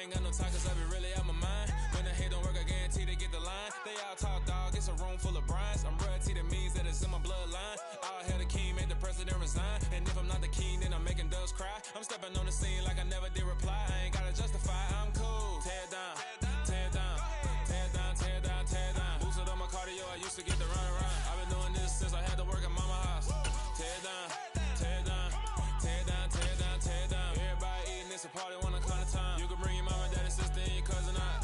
ain't got no time, cause I be really out my mind. When the hate don't work, I guarantee they get the line. They all talk, dog, it's a room full of brines. I'm royalty, that means that it's in my bloodline. All hail the king, make the president resign. And if I'm not the king, then I'm making doves cry. I'm stepping on the scene like I never did reply. I ain't gotta justify, I'm cool. Tear down, tear down, tear down, tear down, tear down. Boosted on my cardio, I used to get the run around. I've been doing this since I had to work at mama house. Tear down, tear down, tear down, tear down, tear down. Everybody eating, it's a party, one o'clock of time. You can bring your mama, daddy, sister, and your cousin out.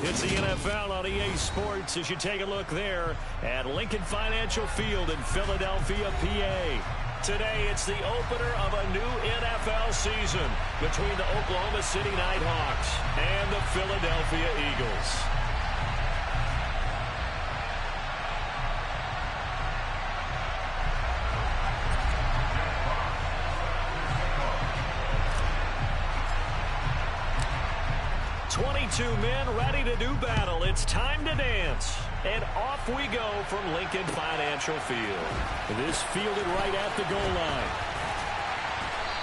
It's the NFL on EA Sports as you take a look there at Lincoln Financial Field in Philadelphia, PA. Today, it's the opener of a new NFL season between the Oklahoma City Nighthawks and the Philadelphia Eagles. Two men ready to do battle. It's time to dance. And off we go from Lincoln Financial Field. This fielded right at the goal line.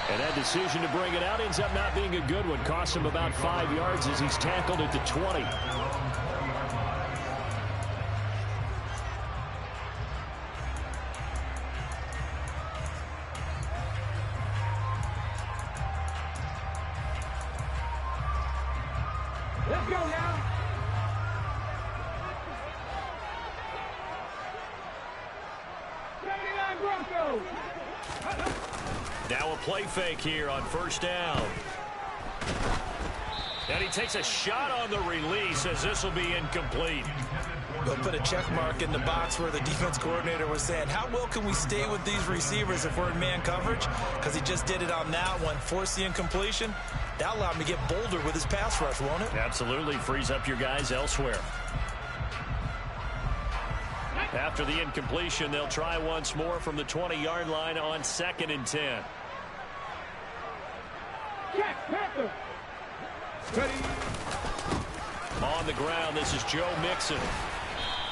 And that decision to bring it out ends up not being a good one. Costs him about 5 yards as he's tackled at the 20. Let's go now. Now a play fake here on first down. And he takes a shot on the release as this will be incomplete. We'll put a check mark in the box where the defense coordinator was saying, how well can we stay with these receivers if we're in man coverage? Because he just did it on that one, force the incompletion. That allowed him to get bolder with his pass rush, won't it? Absolutely. Frees up your guys elsewhere. After the incompletion, they'll try once more from the 20-yard line on 2nd and 10. Check, Panther. Ready. On the ground, this is Joe Mixon.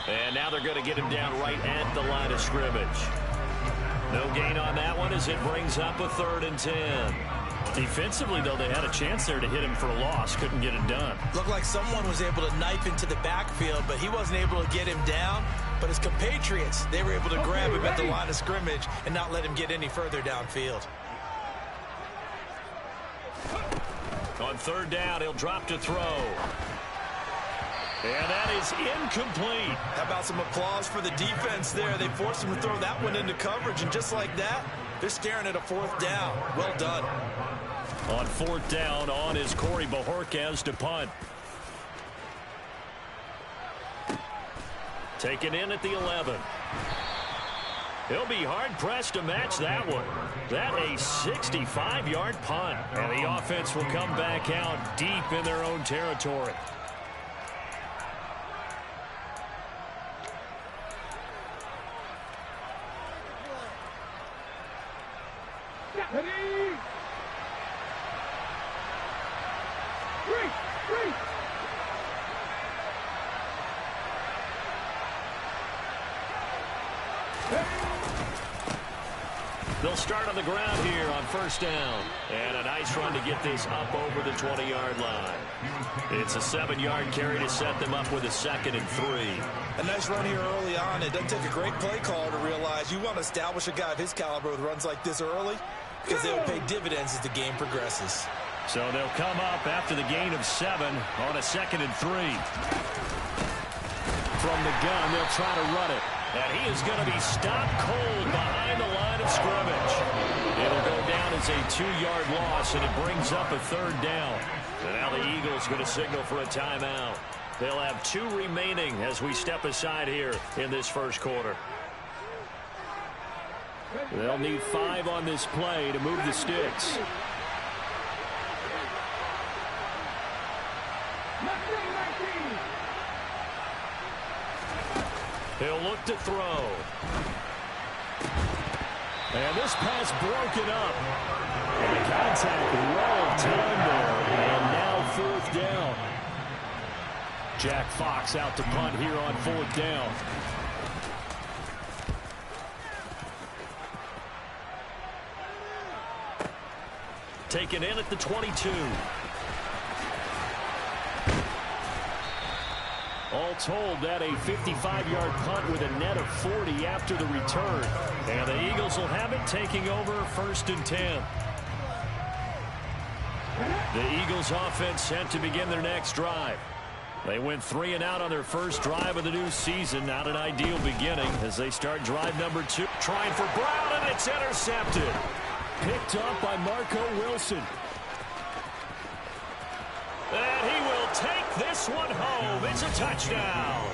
And now they're going to get him down right at the line of scrimmage. No gain on that one as it brings up a 3rd and 10. Defensively, though, they had a chance there to hit him for a loss. Couldn't get it done. Looked like someone was able to knife into the backfield, but he wasn't able to get him down. But his compatriots, they were able to grab him at the line of scrimmage and not let him get any further downfield. On 3rd down, he'll drop to throw. And that is incomplete. How about some applause for the defense there? They forced him to throw that one into coverage, and just like that, they're staring at a 4th down. Well done. On 4th down, on is Corey Bajorquez to punt. Taken in at the 11. He'll be hard-pressed to match that one. That a 65-yard punt. And the offense will come back out deep in their own territory. They'll start on the ground here on first down. And a nice run to get this up over the 20-yard line. It's a 7-yard carry to set them up with a 2nd and 3. A nice run here early on. It doesn't take a great play caller to realize you want to establish a guy of his caliber with runs like this early because they'll pay dividends as the game progresses. So they'll come up after the gain of 7 on a 2nd and 3. From the gun, they'll try to run it. And he is going to be stopped cold behind the line of scrimmage. It'll go down as a 2-yard loss, and it brings up a 3rd down. And now the Eagles going to signal for a timeout. They'll have 2 remaining as we step aside here in this first quarter. They'll need 5 on this play to move the sticks. He'll look to throw. And this pass broken up. And the contact well timed there. And now 4th down. Jack Fox out to punt here on 4th down. Taken in at the 22. All told, that a 55-yard punt with a net of 40 after the return. And the Eagles will have it taking over 1st and 10. The Eagles offense set to begin their next drive. They went 3 and out on their first drive of the new season. Not an ideal beginning as they start drive number 2. Trying for Brown, and it's intercepted. Picked up by Marco Wilson. And he will take this one home. It's a touchdown.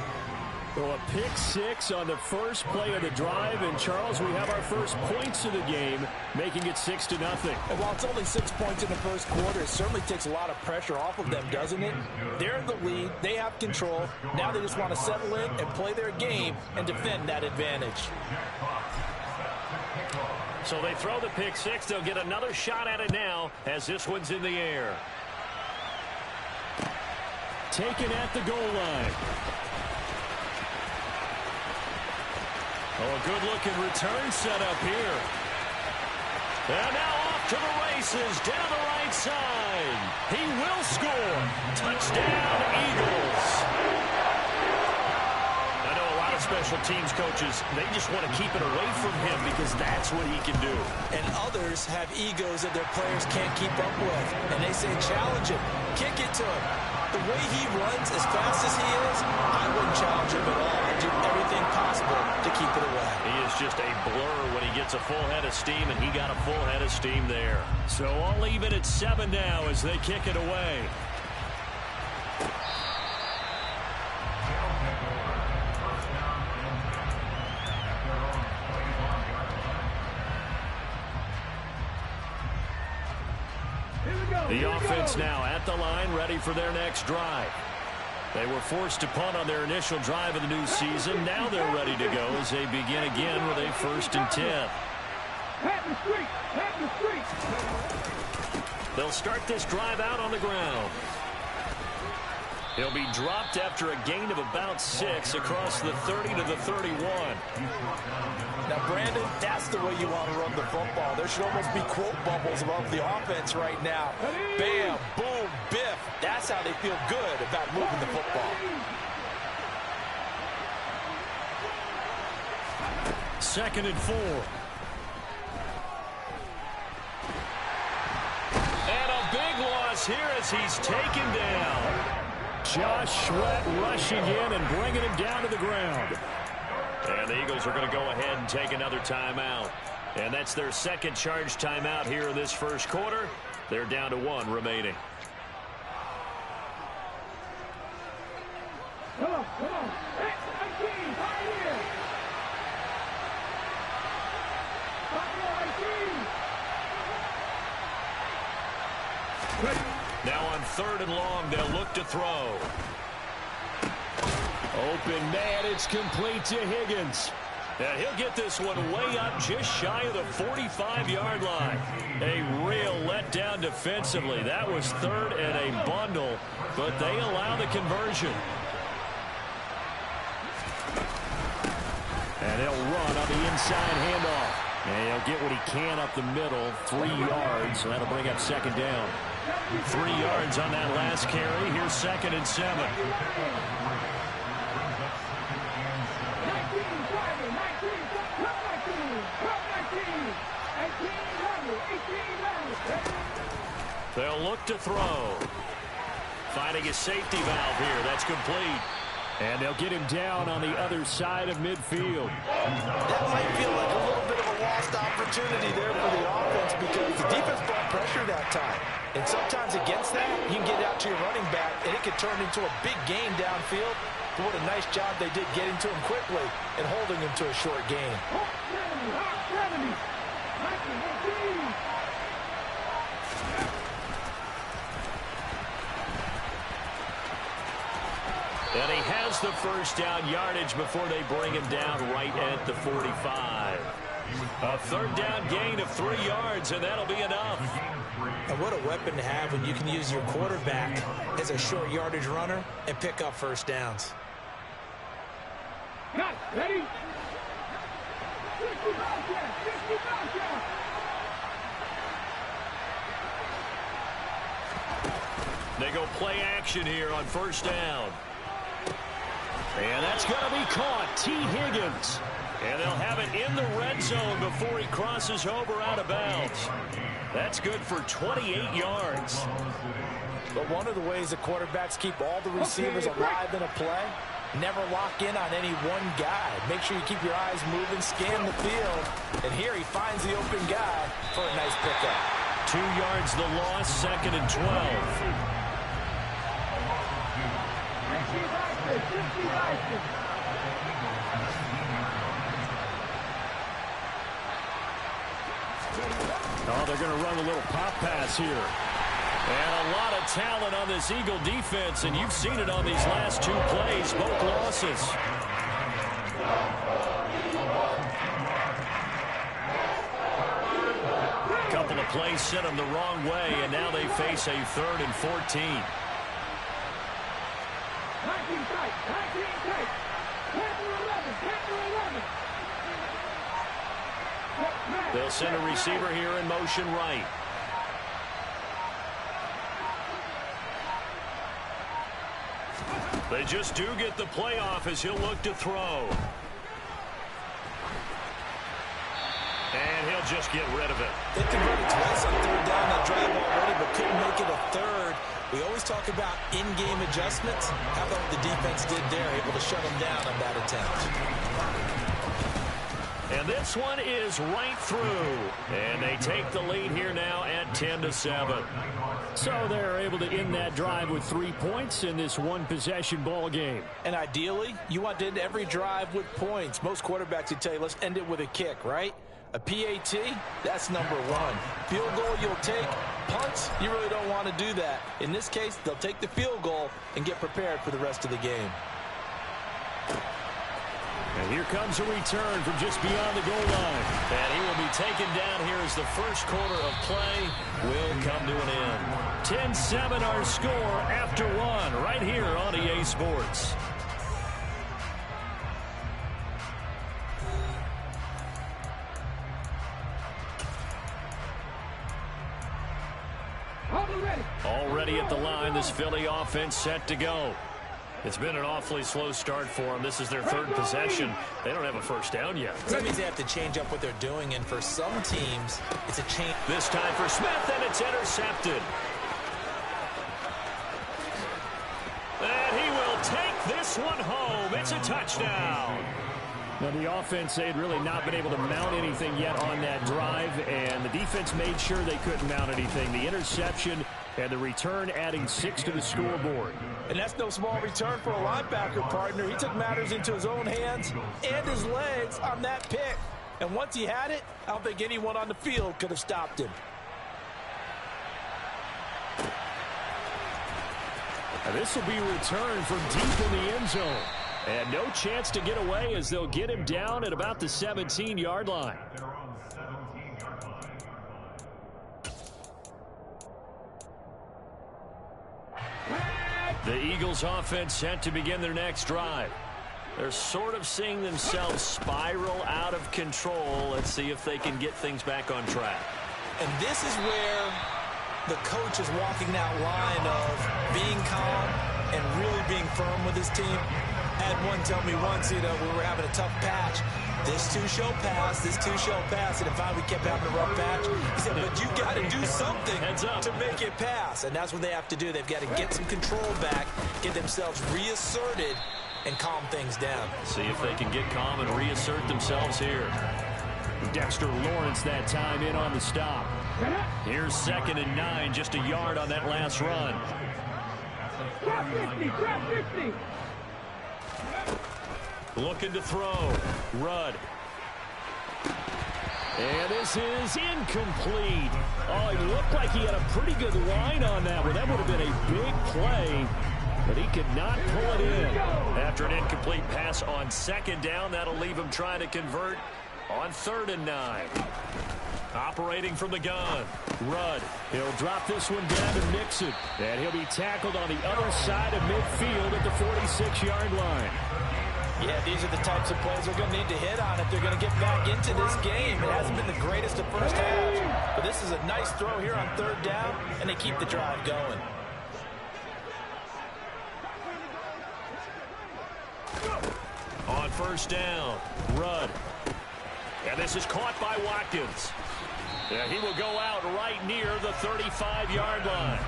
So a pick 6 on the first play of the drive. And, Charles, we have our first points of the game, making it 6-0. And while it's only 6 points in the first quarter, it certainly takes a lot of pressure off of them, doesn't it? They're in the lead. They have control. Now they just want to settle in and play their game and defend that advantage. So they throw the pick 6. They'll get another shot at it now as this one's in the air. Taken at the goal line. Oh, a good-looking return set up here. And now off to the races down the right side. He will score. Touchdown, Eagles. I know a lot of special teams coaches, they just want to keep it away from him because that's what he can do. And others have egos that their players can't keep up with. And they say, challenge him. Kick it to him. The way he runs as fast as he is, I wouldn't challenge him at all. I'd do everything possible to keep it away. He is just a blur when he gets a full head of steam, and he got a full head of steam there. So I'll leave it at 7 now as they kick it away. The offense now at the line, ready for their next drive. They were forced to punt on their initial drive of the new season. Now they're ready to go as they begin again with a 1st and 10. They'll start this drive out on the ground. He'll be dropped after a gain of about 6 across the 30 to the 31. Now, Brandon, that's the way you want to run the football. There should almost be quote bubbles above the offense right now. Bam, boom, biff. That's how they feel good about moving the football. 2nd and 4. And a big loss here as he's taken down. Josh Sweat rushing in and bringing him down to the ground. And the Eagles are going to go ahead and take another timeout. And that's their second charge timeout here in this first quarter. They're down to 1 remaining. Come on. Right here. Now on 3rd and long, they'll look to throw. Open man, it's complete to Higgins. And he'll get this one way up just shy of the 45-yard line. A real letdown defensively. That was 3rd and a bundle, but they allow the conversion. And they'll run on the inside handoff. And he'll get what he can up the middle, 3 yards, so that'll bring up second down. 3 yards on that last carry. Here's 2nd and 7. 19, driving, 19, come 19, 18, They'll look to throw. Finding a safety valve here. That's complete. And they'll get him down on the other side of midfield. That might feel like a little bit of a lost opportunity there for the offense because the defense brought pressure that time. And sometimes against that, you can get out to your running back, and it could turn into a big gain downfield. But what a nice job they did getting to him quickly and holding him to a short gain. And he has the first down yardage before they bring him down right at the 45. A 3rd down gain of 3 yards, and that'll be enough. And what a weapon to have when you can use your quarterback as a short yardage runner and pick up first downs. Got it. Ready? 50 They go play action here on first down. And that's going to be caught. T. Higgins. And they'll have it in the red zone before he crosses over out of bounds. That's good for 28 yards. But one of the ways the quarterbacks keep all the receivers alive in a play, never lock in on any one guy. Make sure you keep your eyes moving, scan the field. And here he finds the open guy for a nice pickup. 2 yards the loss, 2nd and 12. Oh, they're going to run a little pop pass here. And a lot of talent on this Eagle defense, and you've seen it on these last 2 plays, both losses. A couple of plays sent them the wrong way, and now they face a 3rd and 14. They'll send a receiver here in motion right. They just do get the playoff as he'll look to throw. And he'll just get rid of it. They converted twice on 3rd down that drive already, but couldn't make it a 3rd. We always talk about in-game adjustments. How about what the defense did there, able to shut them down on that attempt. And this one is right through. And they take the lead here now at 10-7. So they're able to end that drive with 3 points in this one-possession ball game. And ideally, you want to end every drive with points. Most quarterbacks would tell you, let's end it with a kick, right? A PAT, that's number 1. Field goal you'll take. Punts, you really don't want to do that. In this case, they'll take the field goal and get prepared for the rest of the game. And here comes a return from just beyond the goal line. And he will be taken down here as the first quarter of play will come to an end. 10-7 our score after 1 right here on EA Sports. Already at the line, this Philly offense set to go. It's been an awfully slow start for them. This is their 3rd possession. They don't have a first down yet. That means they have to change up what they're doing, and for some teams, it's a change. This time for Smith, and it's intercepted. And he will take this one home. It's a touchdown. Now, the offense, they had really not been able to mount anything yet on that drive, and the defense made sure they couldn't mount anything. The interception and the return adding 6 to the scoreboard. And that's no small return for a linebacker partner. He took matters into his own hands and his legs on that pick. And once he had it, I don't think anyone on the field could have stopped him. And this will be returned from deep in the end zone. And no chance to get away as they'll get him down at about the 17-yard line. The Eagles offense set to begin their next drive. They're sort of seeing themselves spiral out of control. Let's see if they can get things back on track. And this is where the coach is walking that line of being calm and really being firm with his team. I had one tell me once, we were having a tough patch. This too shall pass, this too shall pass. And if we kept having a rough patch, he said, but you got to do something to make it pass. And that's what they have to do. They've got to get some control back, get themselves reasserted, and calm things down. See if they can get calm and reassert themselves here. Dexter Lawrence that time in on the stop. Here's 2nd and 9, just a yard on that last run. Drop 50, drop 50. Looking to throw. Rudd. And this is incomplete. Oh, it looked like he had a pretty good line on that one. That would have been a big play, but he could not pull it in. After an incomplete pass on 2nd down, that'll leave him trying to convert on 3rd and 9. Operating from the gun. Rudd. He'll drop this one down to Mixon. And he'll be tackled on the other side of midfield at the 46-yard line. Yeah, these are the types of plays they're going to need to hit on if they're going to get back into this game. It hasn't been the greatest of first halves, but this is a nice throw here on 3rd down, and they keep the drive going. On 1st down, Rudd. And this is caught by Watkins. Yeah, he will go out right near the 35-yard line.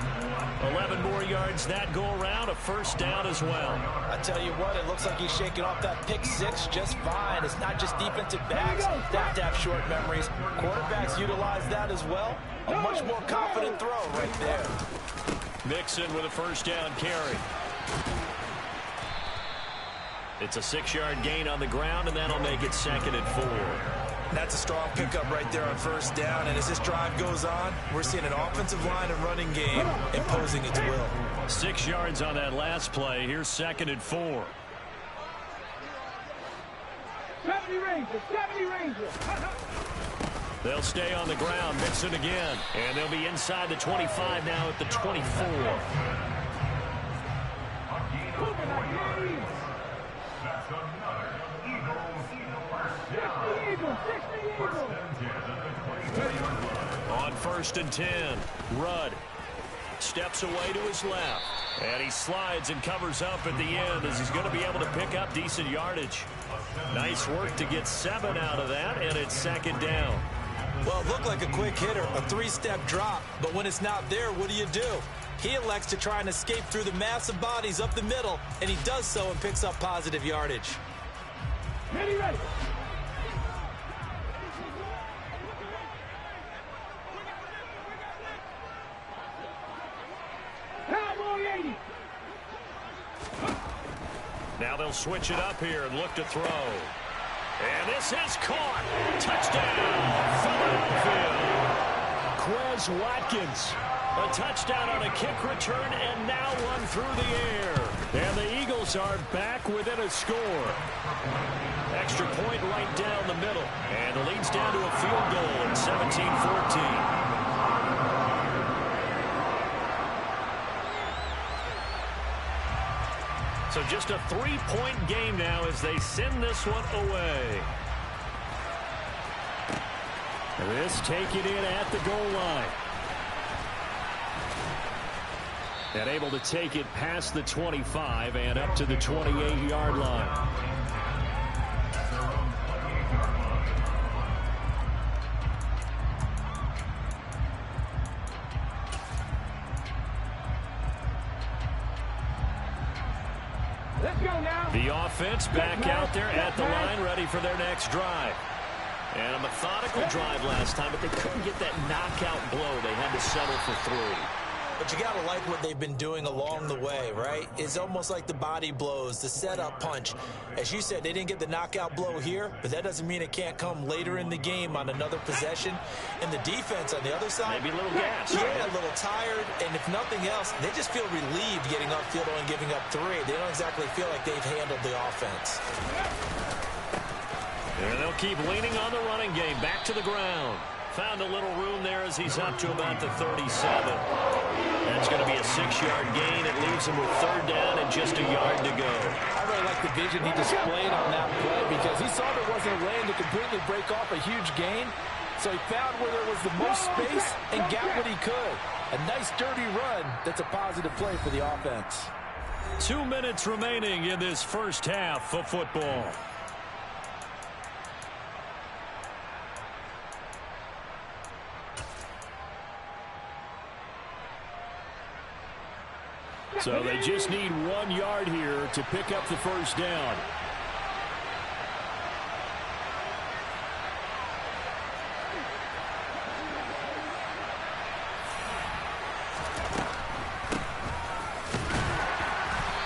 11 more yards that go around, a 1st down as well. I tell you what, it looks like he's shaking off that pick 6 just fine. It's not just defensive backs that have to have short memories. Quarterbacks utilize that as well. A much more confident throw right there. Mixon with a 1st down carry. It's a 6-yard gain on the ground, and that'll make it 2nd and 4. That's a strong pickup right there on 1st down, and as this drive goes on, we're seeing an offensive line and running game imposing its will. 6 yards on that last play. Here's 2nd and 4. 70 Rangers, 70 Rangers. They'll stay on the ground. Mixon again, and they'll be inside the 25 now at the 24. On 1st and 10, Rudd steps away to his left, and he slides and covers up at the end as he's going to be able to pick up decent yardage. Nice work to get 7 out of that, and it's 2nd down. Well, it looked like a quick hitter, a 3-step drop, but when it's not there, what do? He elects to try and escape through the massive bodies up the middle, and he does so and picks up positive yardage. Ready, ready. Now they'll switch it up here and look to throw. And this is caught. Touchdown, Philadelphia. Quez Watkins. A touchdown on a kick return and now run through the air. And the Eagles are back within a score. Extra point right down the middle. And it leads down to a field goal at 17-14. So just a 3-point game now as they send this one away. This taking it at the goal line. And able to take it past the 25 and up to the 28-yard line. The offense back out there at the line, ready for their next drive. And a methodical drive last time, but they couldn't get that knockout blow. They had to settle for 3. But you got to like what they've been doing along the way, right? It's almost like the body blows, the setup punch. As you said, they didn't get the knockout blow here, but that doesn't mean it can't come later in the game on another possession. And the defense on the other side, maybe a little gas. Yeah, a little tired. And if nothing else, they just feel relieved getting upfield and giving up 3. They don't exactly feel like they've handled the offense. And they'll keep leaning on the running game. Back to the ground. Found a little room there as he's up to about the 37. That's going to be a 6-yard gain. It leaves him with 3rd down and just a yard to go. I really like the vision he displayed on that play because he saw there wasn't a lane to completely break off a huge gain. So he found where there was the most space and got what he could. A nice, dirty run that's a positive play for the offense. 2 minutes remaining in this first half of football. So they just need 1 yard here to pick up the first down.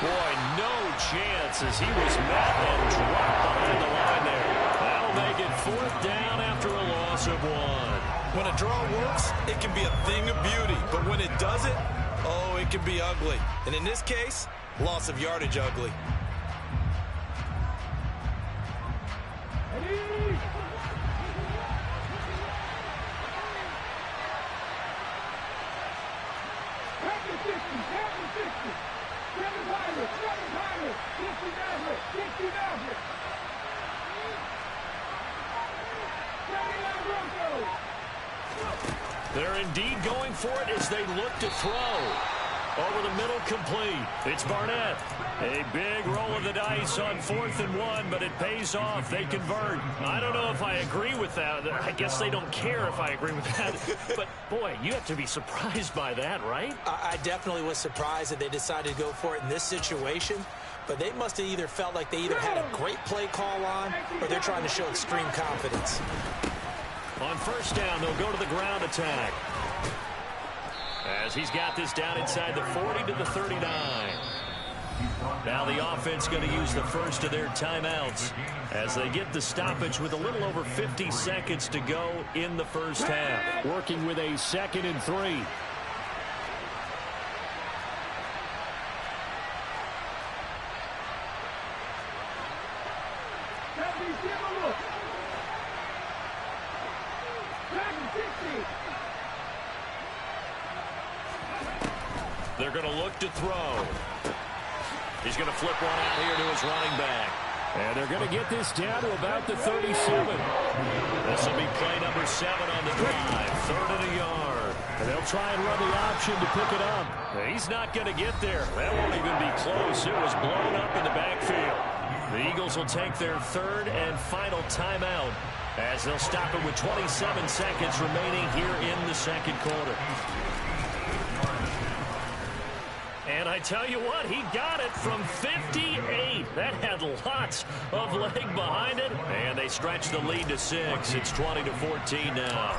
Boy, no chance as he was met and dropped behind the line there. That'll make it 4th down after a loss of 1. When a draw works, it can be a thing of beauty. But when it doesn't, oh, it can be ugly. And in this case, loss of yardage ugly. They're indeed going for it as they look to throw. Over the middle, complete. It's Barnett. A big roll of the dice on 4th and 1, but it pays off. They convert. I don't know if I agree with that. I guess they don't care if I agree with that. But, boy, you have to be surprised by that, right? I definitely was surprised that they decided to go for it in this situation. But they must have either felt like they either had a great play call on or they're trying to show extreme confidence. On 1st down, they'll go to the ground attack. As he's got this down inside the 40 to the 39. Now the offense going to use the first of their timeouts as they get the stoppage with a little over 50 seconds to go in the first half. Working with a 2nd and 3. They're going to look to throw. He's going to flip one out here to his running back. And they're going to get this down to about the 37. This will be play number 7 on the drive. 3rd and a yard. And they'll try and run the option to pick it up. He's not going to get there. That won't even be close. It was blown up in the backfield. The Eagles will take their 3rd and final timeout as they'll stop it with 27 seconds remaining here in the 2nd quarter. And I tell you what, he got it from 58. That had lots of leg behind it. And they stretch the lead to 6. It's 20-14 now.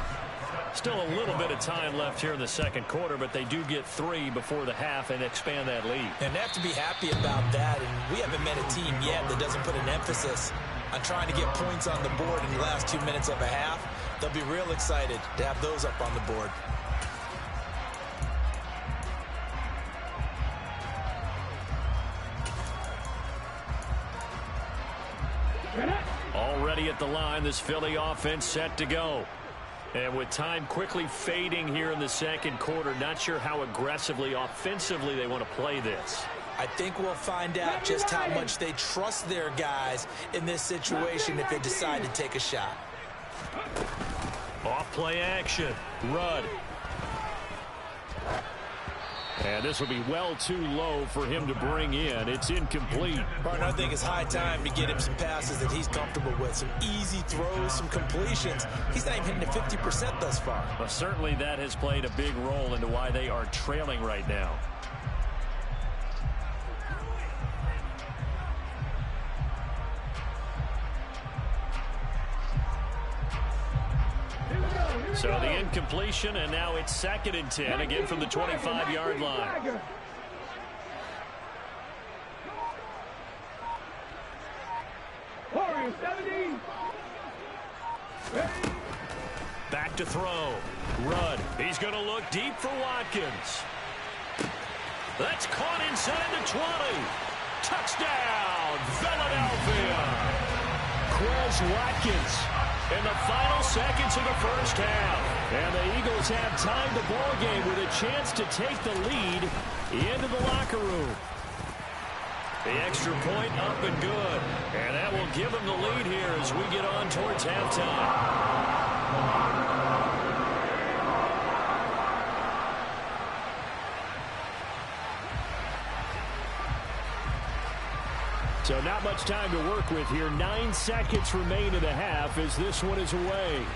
Still a little bit of time left here in the 2nd quarter, but they do get 3 before the half and expand that lead. And they have to be happy about that. And we haven't met a team yet that doesn't put an emphasis on trying to get points on the board in the last 2 minutes of a half. They'll be real excited to have those up on the board. Already at the line, this Philly offense set to go. And with time quickly fading here in the 2nd quarter, not sure how aggressively, offensively they want to play this. I think we'll find out just how much they trust their guys in this situation if they decide to take a shot. Off play action. Rudd. And this will be well too low for him to bring in. It's incomplete. Partner, I think it's high time to get him some passes that he's comfortable with. Some easy throws, some completions. He's not even hitting the 50% thus far. Well, certainly that has played a big role into why they are trailing right now. So the incompletion, and now it's 2nd and 10, again from the 25-yard line. Back to throw. Rudd. He's going to look deep for Watkins. That's caught inside the 20. Touchdown, Philadelphia. Quez Watkins in the final seconds of the first half. And the Eagles have tied the ball game with a chance to take the lead into the locker room. The extra point up and good. And that will give them the lead here as we get on towards halftime. So not much time to work with here. 9 seconds remain in the half as this one is away.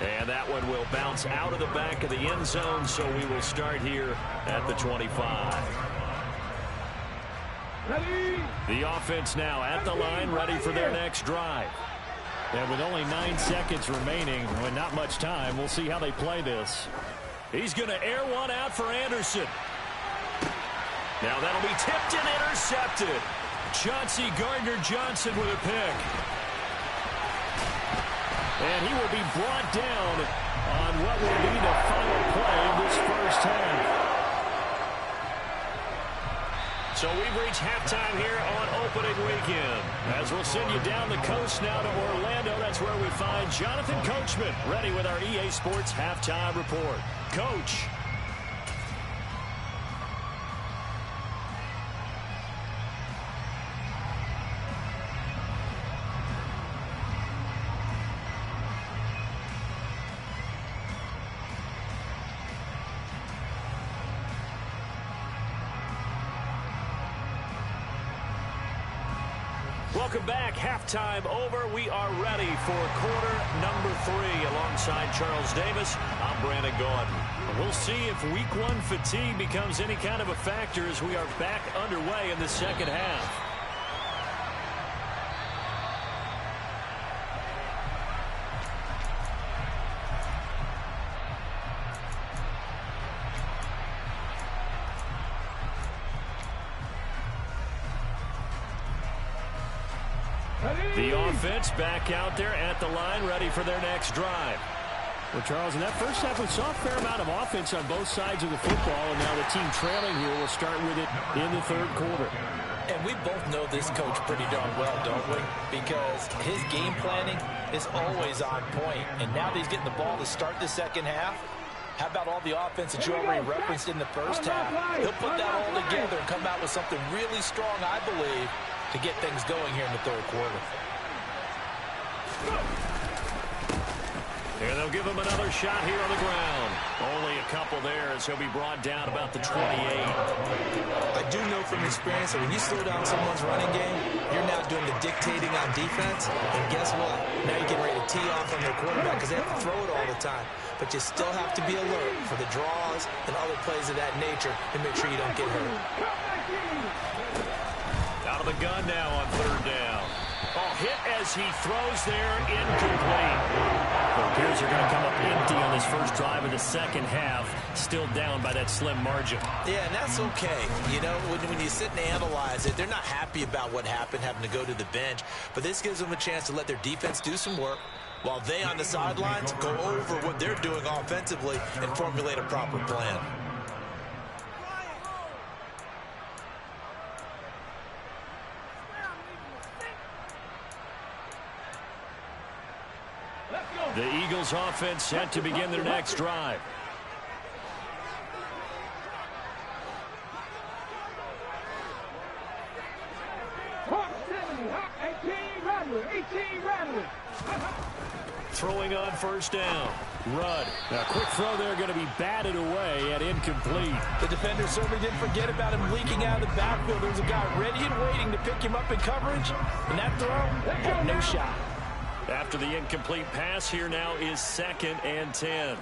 And that one will bounce out of the back of the end zone, so we will start here at the 25. Ready? The offense now at the line, ready for their next drive. And with only 9 seconds remaining, with not much time, we'll see how they play this. He's going to air one out for Anderson. Now that'll be tipped and intercepted. Chauncey Gardner-Johnson with a pick. And he will be brought down on what will be the final play of this first half. So we've reached halftime here on opening weekend. As we'll send you down the coast now to Orlando, that's where we find Jonathan Coachman, ready with our EA Sports Halftime Report. Coach. Welcome back. Halftime over. We are ready for quarter number 3. Alongside Charles Davis, I'm Brandon Gordon. We'll see if week 1 fatigue becomes any kind of a factor as we are back underway in the second half. The offense back out there at the line, ready for their next drive. Well, Charles, in that first half, we saw a fair amount of offense on both sides of the football, and now the team trailing here will start with it in the third quarter. And we both know this coach pretty darn well, don't we? Because his game planning is always on point. And now that he's getting the ball to start the second half, how about all the offense that you already referenced in the first half? He'll put that all together and come out with something really strong, I believe, to get things going here in the third quarter. And they'll give him another shot here on the ground. Only a couple there as he'll be brought down about the 28. I do know from experience that when you slow down someone's running game, you're now doing the dictating on defense. And guess what? Now you're getting ready to tee off on their quarterback because they have to throw it all the time. But you still have to be alert for the draws and other plays of that nature to make sure you don't get hurt. Out of the gun now on third down. Oh, hit as he throws there, incomplete. It appears they're going to come up empty on this first drive of the second half, still down by that slim margin. Yeah, and that's okay. You know, when you sit and analyze it, they're not happy about what happened, having to go to the bench. But this gives them a chance to let their defense do some work while they on the sidelines go over what they're doing offensively and formulate a proper plan. The Eagles offense set to begin their next drive. Throwing on first down. Rudd. A quick throw there going to be batted away and incomplete. The defender certainly didn't forget about him leaking out of the backfield. There's a guy ready and waiting to pick him up in coverage. And that throw had no shot. After the incomplete pass, here now is 2nd and 10.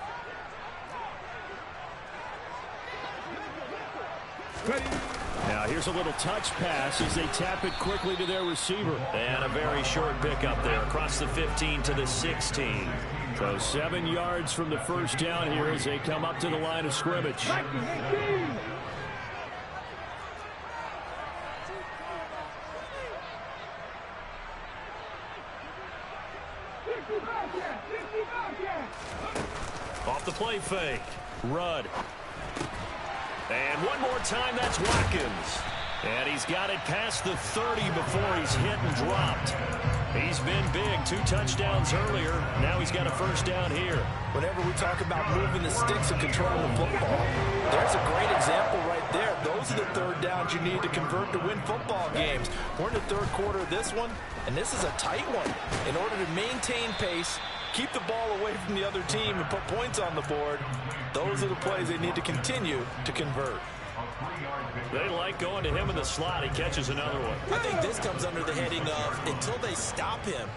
Now here's a little touch pass as they tap it quickly to their receiver. And a very short pickup there across the 15 to the 16. So 7 yards from the first down here as they come up to the line of scrimmage. Off the play fake. Rudd. And one more time, that's Watkins. And he's got it past the 30 before he's hit and dropped. He's been big. 2 touchdowns earlier. Now he's got a first down here. Whenever we talk about moving the sticks and controlling the football, there's a great example right there. Those are the third downs you need to convert to win football games. We're in the third quarter of this one, and this is a tight one. In order to maintain pace, keep the ball away from the other team, and put points on the board, those are the plays they need to continue to convert. They like going to him in the slot. He catches another one. I think this comes under the heading of until they stop him,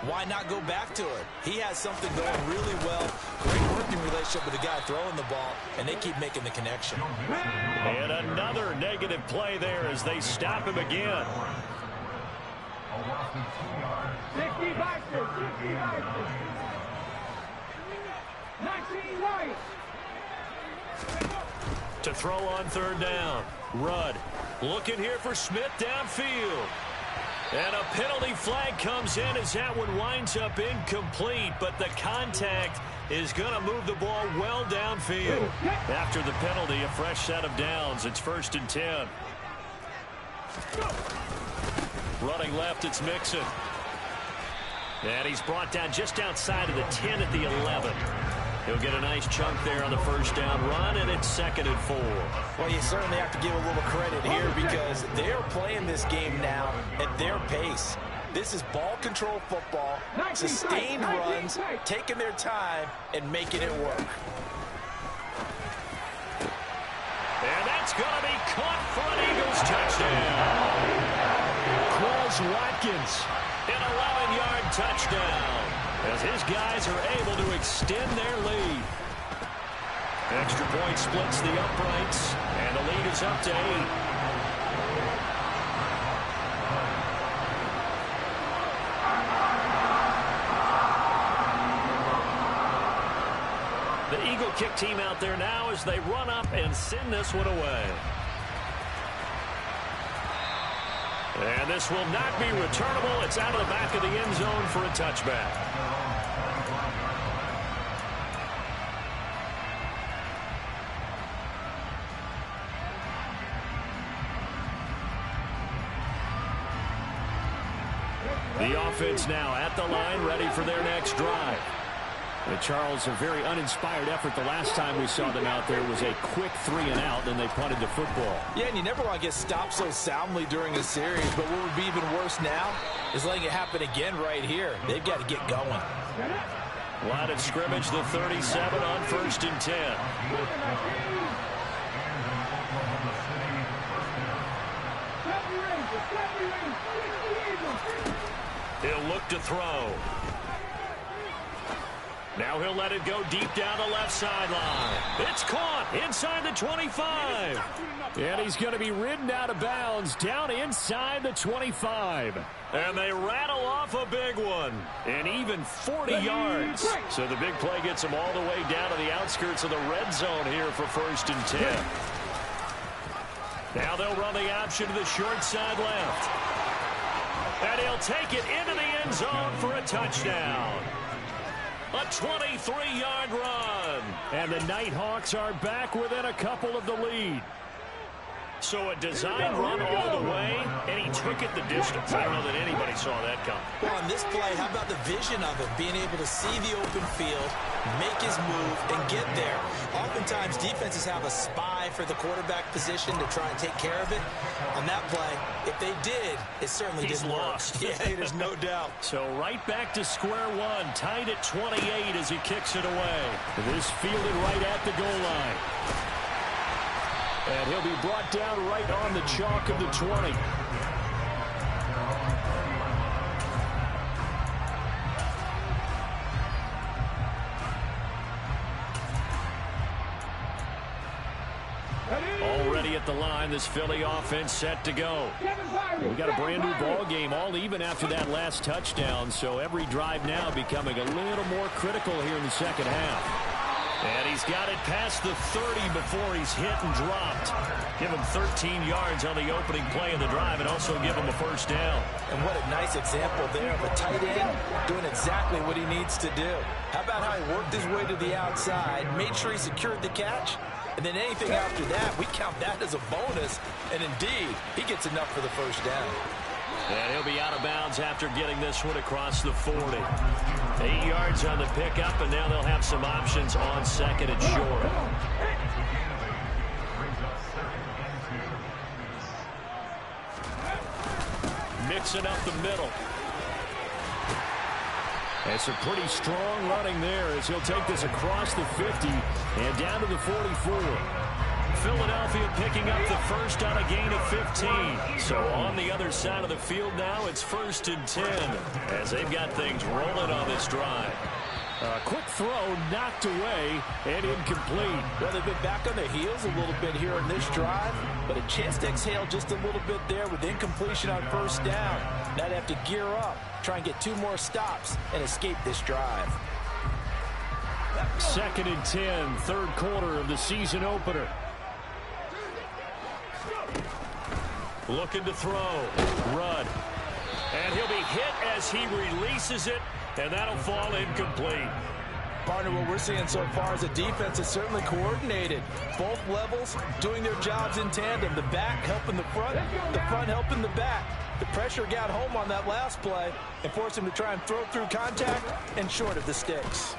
why not go back to it? He has something going really well. Great working relationship with the guy throwing the ball, and they keep making the connection. And another negative play there as they stop him again. 60 Baxter, 60 Baxter. 19 White. To throw on third down. Rudd looking here for Smith downfield. And a penalty flag comes in as that one winds up incomplete, but the contact is going to move the ball well downfield. After the penalty, a fresh set of downs. It's 1st and 10. Running left, it's Mixon. And he's brought down just outside of the 10 at the 11. He'll get a nice chunk there on the first down run, and it's 2nd and 4. Well, you certainly have to give a little credit here because they're playing this game now at their pace. This is ball control football, sustained runs, taking their time, and making it work. And that's going to be caught for an Eagles touchdown. Watkins, an 11-yard touchdown, as his guys are able to extend their lead. Extra point splits the uprights, and the lead is up to 8. The Eagle kick team out there now as they run up and send this one away. And this will not be returnable. It's out of the back of the end zone for a touchback. The offense now at the line, ready for their next drive. Charles, a very uninspired effort the last time we saw them out there was a quick 3-and-out, and they punted the football. Yeah, and you never want to get stopped so soundly during a series, but what would be even worse now is letting it happen again right here. They've got to get going. Line of scrimmage, the 37 on 1st and 10. He'll look to throw. Now he'll let it go deep down the left sideline. It's caught inside the 25. And he's going to be ridden out of bounds down inside the 25. And they rattle off a big one. And even 40 yards. So the big play gets them all the way down to the outskirts of the red zone here for 1st and 10. Now they'll run the option to the short side left. And he'll take it into the end zone for a touchdown. A 23-yard run. And the Nighthawks are back within a couple of the lead. So a design run all the way, and he took it the distance. I don't know that anybody saw that come. Well, on this play, how about the vision of it? Being able to see the open field, make his move, and get there. Oftentimes, defenses have a spy for the quarterback position to try and take care of it. On that play, if they did, it certainly didn't work. Yeah, there's no doubt. So right back to square one, tied at 28 as he kicks it away. This fielded right at the goal line. And he'll be brought down right on the chalk of the 20. Already at the line, this Philly offense set to go. We got a brand new ball game, all even after that last touchdown. So every drive now becoming a little more critical here in the second half. And he's got it past the 30 before he's hit and dropped. Give him 13 yards on the opening play of the drive and also give him a first down. And what a nice example there of a tight end doing exactly what he needs to do. How about how he worked his way to the outside, made sure he secured the catch, and then anything after that, we count that as a bonus. And indeed, he gets enough for the first down. And he'll be out of bounds after getting this one across the 40. 8 yards on the pickup, and now they'll have some options on second and short. Mixing up the middle. It's a pretty strong running there as he'll take this across the 50 and down to the 44. Philadelphia picking up the first on a gain of 15. So on the other side of the field now, it's 1st and 10 as they've got things rolling on this drive. A quick throw knocked away and incomplete. Well, they've been back on their heels a little bit here in this drive, but a chance to exhale just a little bit there with incompletion on 1st down. Now they have to gear up, try and get 2 more stops and escape this drive. 2nd and 10, 3rd quarter of the season opener. Looking to throw. Run. And he'll be hit as he releases it, and that'll fall incomplete. Partner, what we're seeing so far is a defense that's certainly coordinated. Both levels doing their jobs in tandem. The back helping the front helping the back. The pressure got home on that last play and forced him to try and throw through contact and short of the sticks.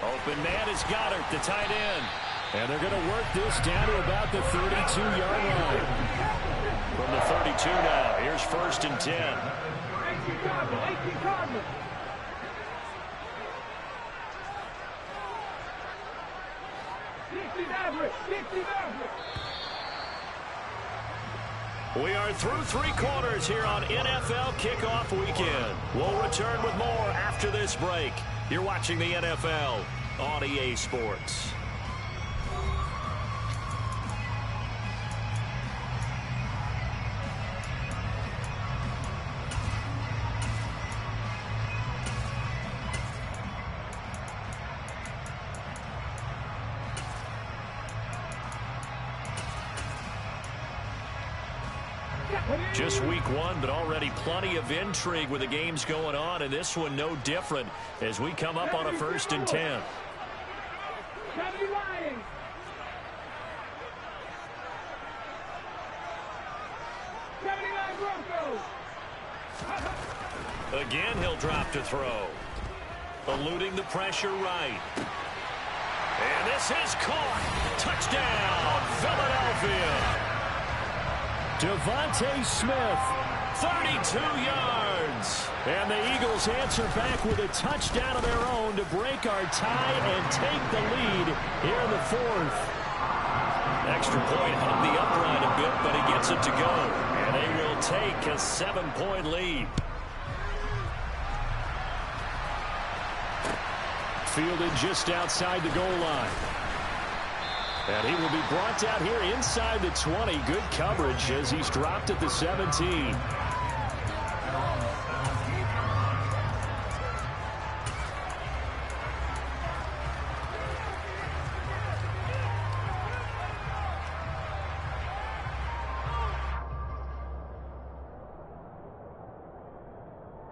Open man is Goddard, the tight end. And they're going to work this down to about the 32-yard line. From the 32 now, here's 1st and 10. 18 Cardinals. We are through 3 quarters here on NFL Kickoff Weekend. We'll return with more after this break. You're watching the NFL on EA Sports. Just week 1, but already plenty of intrigue with the games going on, and this one no different as we come up on a 1st and 10. Again, he'll drop to throw. Eluding the pressure right. And this is caught. Touchdown, Philadelphia. Devontae Smith, 32 yards. And the Eagles answer back with a touchdown of their own to break our tie and take the lead here in the 4th. Extra point hung the upright a bit, but he gets it to go. And they will take a 7-point lead. Fielded just outside the goal line. And he will be brought down here inside the 20. Good coverage as he's dropped at the 17.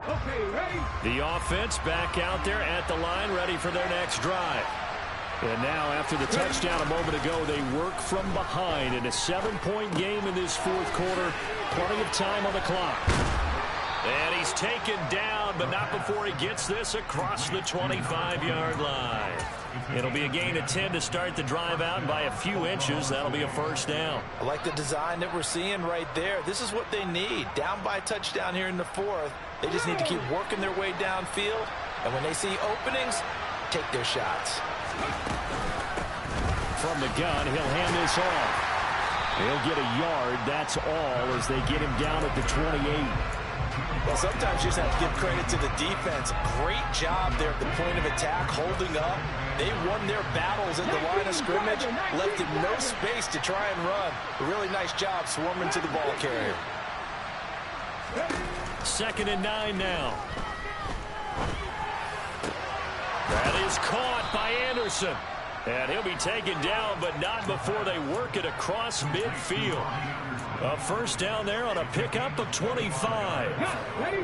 Okay, ready? The offense back out there at the line, ready for their next drive. And now, after the touchdown a moment ago, they work from behind in a 7-point game in this 4th quarter. Plenty of time on the clock. And he's taken down, but not before he gets this across the 25-yard line. It'll be a gain of 10 to start the drive out, and by a few inches, that'll be a 1st down. I like the design that we're seeing right there. This is what they need. Down by a touchdown here in the 4th. They just need to keep working their way downfield. And when they see openings, take their shots. From the gun, he'll hand this off. He'll get a yard, that's all, as they get him down at the 28. Well, sometimes you just have to give credit to the defense. Great job there at the point of attack, holding up. They won their battles at the line of scrimmage, left him no space to try and run. A really nice job swarming to the ball carrier. 2nd and 9 now. That is caught by Anderson. And he'll be taken down, but not before they work it across midfield. A 1st down there on a pickup of 25. Ready?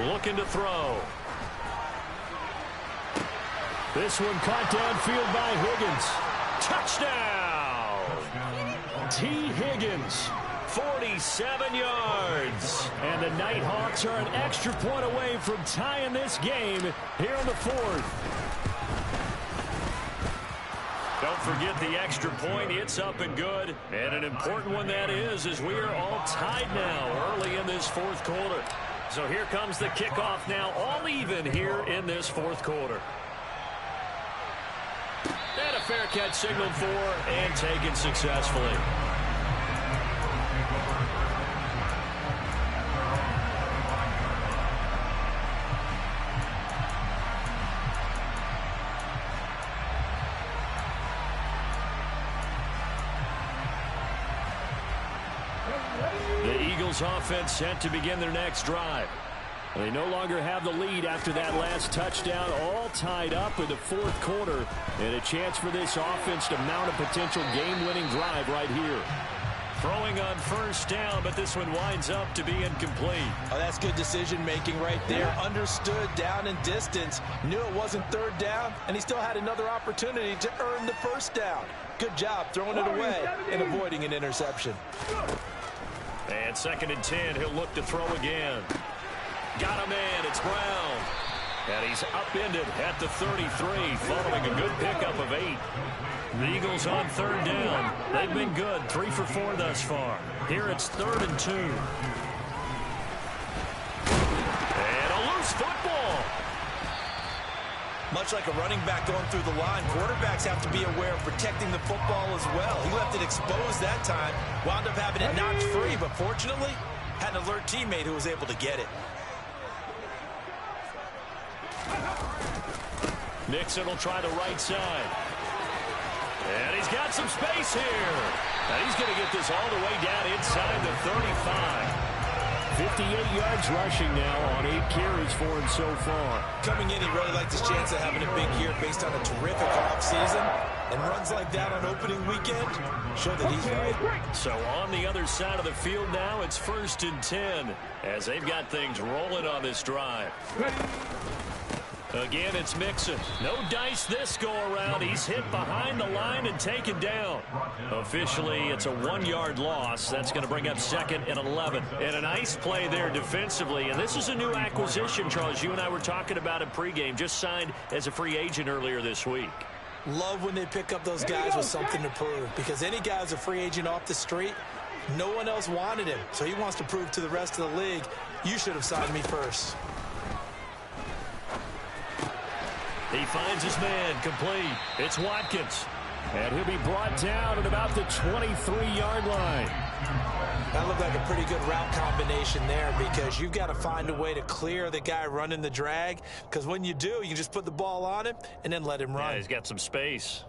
Looking to throw. This one caught downfield by Higgins. Touchdown! T. Higgins, 47 yards. And the Nighthawks are an extra point away from tying this game here in the fourth. Don't forget the extra point. It's up and good. And an important one that is, as we are all tied now early in this fourth quarter. So here comes the kickoff now, all even here in this fourth quarter. And a fair catch signaled for and taken successfully. The Eagles offense set to begin their next drive. They no longer have the lead after that last touchdown, all tied up in the fourth quarter, and a chance for this offense to mount a potential game-winning drive right here. Throwing on first down, but this one winds up to be incomplete. Oh, that's good decision-making right there. Understood down and distance, knew it wasn't third down, and he still had another opportunity to earn the first down. Good job throwing it away and avoiding an interception. And 2nd and 10, he'll look to throw again. Got a man, it's Brown. And he's upended at the 33, following a good pickup of 8. The Eagles on third down. They've been good, 3 for 4 thus far. Here it's 3rd and 2. And a loose football. Much like a running back going through the line, quarterbacks have to be aware of protecting the football as well. He left it exposed that time, wound up having it knocked free, but fortunately, had an alert teammate who was able to get it. Nixon will try the right side. And he's got some space here. And he's going to get this all the way down inside the 35. 58 yards rushing now on 8 carries for him so far. Coming in, he really liked his chance of having a big year based on a terrific offseason. And runs like that on opening weekend show that he's right. So on the other side of the field now, it's 1st and 10 as they've got things rolling on this drive. Again, it's Mixon. No dice this go-around. He's hit behind the line and taken down. Officially, it's a 1-yard loss. That's going to bring up 2nd and 11. And a nice play there defensively. And this is a new acquisition, Charles. You and I were talking about it pregame. Just signed as a free agent earlier this week. Love when they pick up those guys with something to prove. Because any guy who's a free agent off the street, no one else wanted him. So he wants to prove to the rest of the league, you should have signed me first. He finds his man complete. It's Watkins. And he'll be brought down at about the 23-yard line. That looked like a pretty good route combination there because you've got to find a way to clear the guy running the drag. Because when you do, you can just put the ball on him and then let him run. Yeah, he's got some space.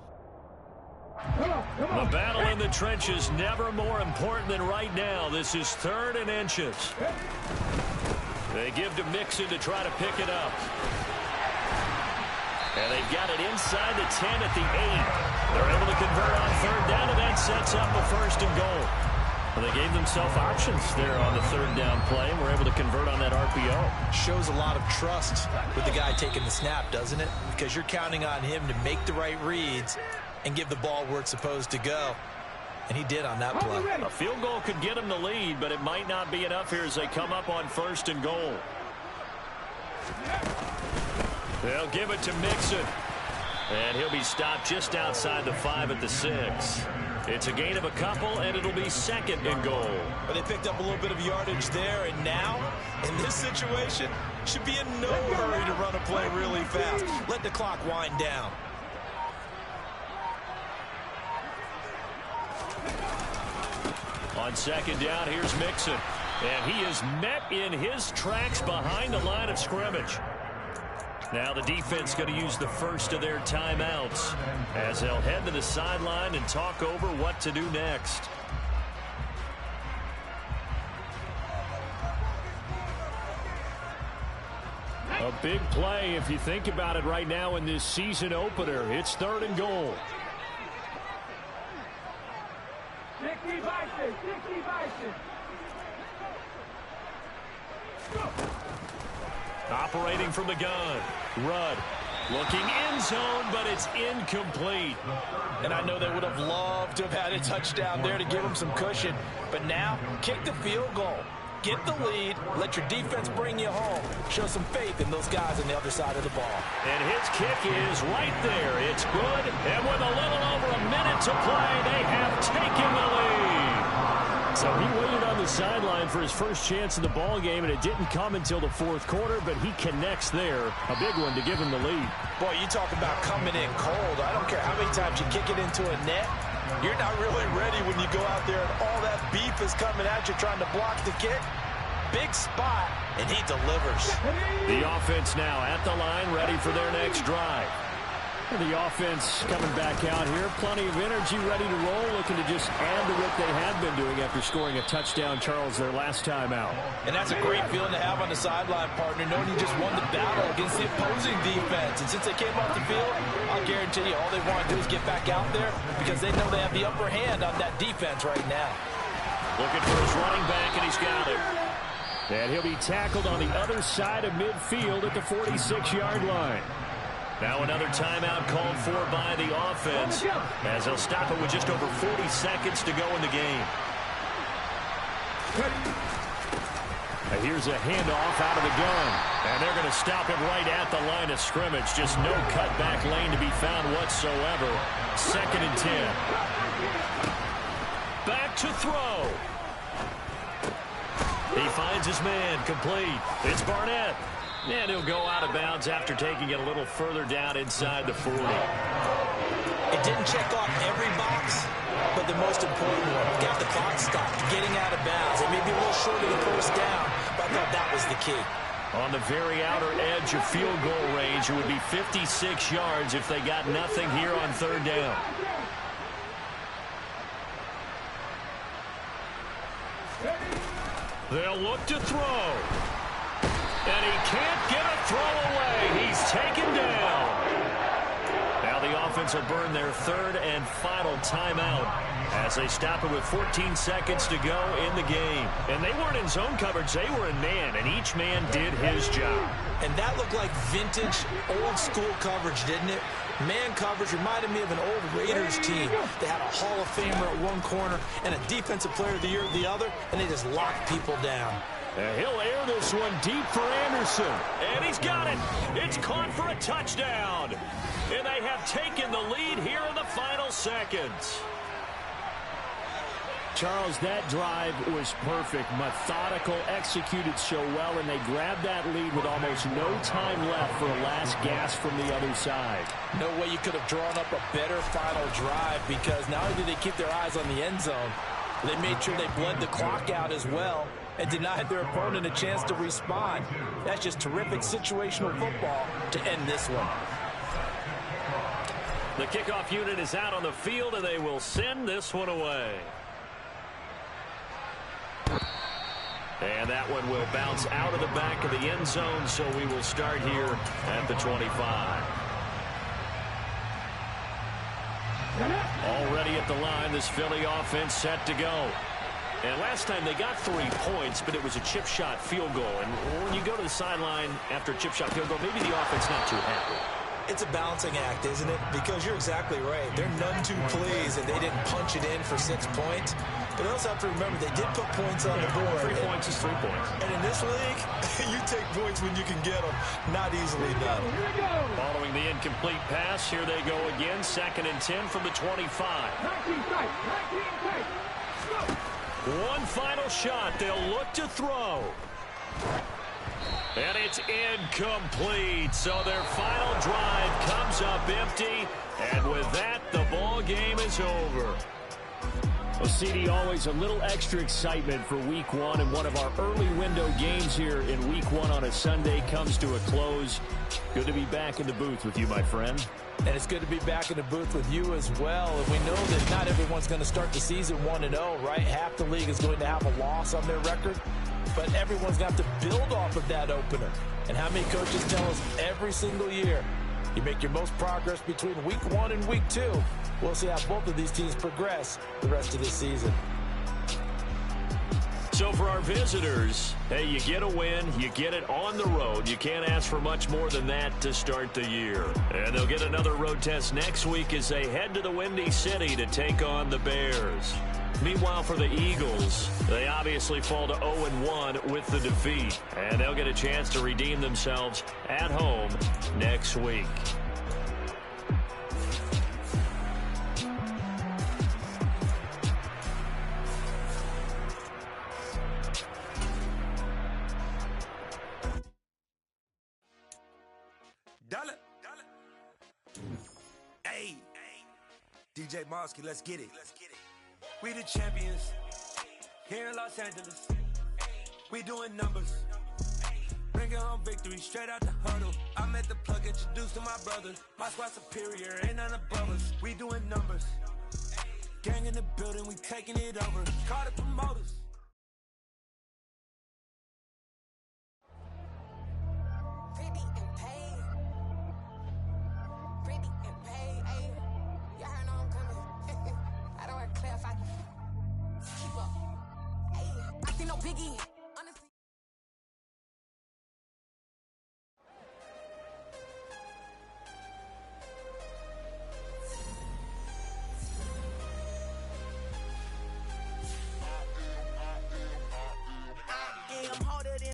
The battle in the trenches never more important than right now. This is 3rd and inches. They give to Mixon to try to pick it up. And they've got it inside the 10 at the 8. They're able to convert on third down, and that sets up a 1st and goal. Well, they gave themselves options there on the third down play, and were able to convert on that RPO. Shows a lot of trust with the guy taking the snap, doesn't it? Because you're counting on him to make the right reads and give the ball where it's supposed to go. And he did on that play. A field goal could get him the lead, but it might not be enough here as they come up on 1st and goal. They'll give it to Mixon. And he'll be stopped just outside the 5 at the 6. It's a gain of a couple, and it'll be 2nd and goal. But they picked up a little bit of yardage there, and now, in this situation, should be in no hurry to run a play really fast. Let the clock wind down. On 2nd down, here's Mixon. And he is met in his tracks behind the line of scrimmage. Now the defense going to use the first of their timeouts as they'll head to the sideline and talk over what to do next. A big play if you think about it right now in this season opener. It's 3rd and goal. 60 Bison, 60 Bison. Operating from the gun. Rudd Looking end zone, but it's incomplete. And I know they would have loved to have had a touchdown there to give them some cushion. But now, kick the field goal. Get the lead. Let your defense bring you home. Show some faith in those guys on the other side of the ball. And his kick is right there. It's good. And with a little over a minute to play, they have taken the lead. So he waited on the sideline for his first chance in the ball game, and it didn't come until the fourth quarter, but he connects there. A big one to give him the lead. Boy, you talk about coming in cold. I don't care how many times you kick it into a net. You're not really ready when you go out there and all that beef is coming at you trying to block the kick. Big spot, and he delivers. The offense now at the line, ready for their next drive. The offense coming back out here. Plenty of energy, ready to roll, looking to just add to what they have been doing after scoring a touchdown, Charles, their last time out. And that's a great feeling to have on the sideline, partner, knowing you just won the battle against the opposing defense. And since they came off the field, I'll guarantee you all they want to do is get back out there because they know they have the upper hand on that defense right now. Looking for his running back, and he's got it. And he'll be tackled on the other side of midfield at the 46-yard line. Now another timeout called for by the offense as they'll stop it with just over 40 seconds to go in the game. And here's a handoff out of the gun. And they're going to stop him right at the line of scrimmage. Just no cutback lane to be found whatsoever. 2nd and 10. Back to throw. He finds his man, complete. It's Barnett. And he'll go out of bounds after taking it a little further down inside the 40. It didn't check off every box, but the most important one. Got the clock stopped, getting out of bounds. It may be a little short of the first down, but I thought that was the key. On the very outer edge of field goal range, it would be 56 yards if they got nothing here on 3rd down. They'll look to throw. And he can't get a throw away. He's taken down. Now the offense will burn their 3rd and final timeout as they stop it with 14 seconds to go in the game. And they weren't in zone coverage. They were in man, and each man did his job. And that looked like vintage, old-school coverage, didn't it? Man coverage reminded me of an old Raiders team. They had a Hall of Famer at one corner and a Defensive Player of the Year at the other, and they just locked people down. And he'll air this one deep for Anderson. And he's got it. It's caught for a touchdown. And they have taken the lead here in the final seconds. Charles, that drive was perfect. Methodical, executed so well, and they grabbed that lead with almost no time left for a last gasp from the other side. No way you could have drawn up a better final drive because not only did they keep their eyes on the end zone, they made sure they bled the clock out as well and denied their opponent a chance to respond. That's just terrific situational football to end this one. The kickoff unit is out on the field, and they will send this one away. And that one will bounce out of the back of the end zone, so we will start here at the 25. Already at the line, this Philly offense set to go. And last time they got 3 points, but it was a chip shot field goal. And when you go to the sideline after a chip shot field goal, maybe the offense not too happy. It's a balancing act, isn't it? Because you're exactly right. They're none too pleased that they didn't punch it in for 6 points. But they also have to remember they did put points on the board. 3 points is 3 points. And in this league, you take points when you can get them. Not easily done. Following the incomplete pass, here they go again. 2nd and 10 from the 25. 19 strike. 19 strike. One final shot. They'll look to throw. And it's incomplete. So their final drive comes up empty. And with that, the ball game is over. Well, CD, always a little extra excitement for Week 1, and one of our early window games here in Week 1 on a Sunday comes to a close. Good to be back in the booth with you, my friend. And it's good to be back in the booth with you as well. And we know that not everyone's going to start the season 1-0, right? Half the league is going to have a loss on their record. But everyone's got to build off of that opener. And how many coaches tell us every single year, you make your most progress between Week 1 and Week 2. We'll see how both of these teams progress the rest of this season. So for our visitors, hey, you get a win, you get it on the road. You can't ask for much more than that to start the year. And they'll get another road test next week as they head to the Windy City to take on the Bears. Meanwhile, for the Eagles, they obviously fall to 0-1 with the defeat. And they'll get a chance to redeem themselves at home next week. Hey, DJ Mosky, let's get it. We the champions here in Los Angeles. We doing numbers. Bringing home victory straight out the huddle. I met the plug, introduced to my brothers. My squad superior, ain't none above us. We doing numbers. Gang in the building, we taking it over. Call the promoters. I don't want to clarify. Keep up. Hey, I see no biggie.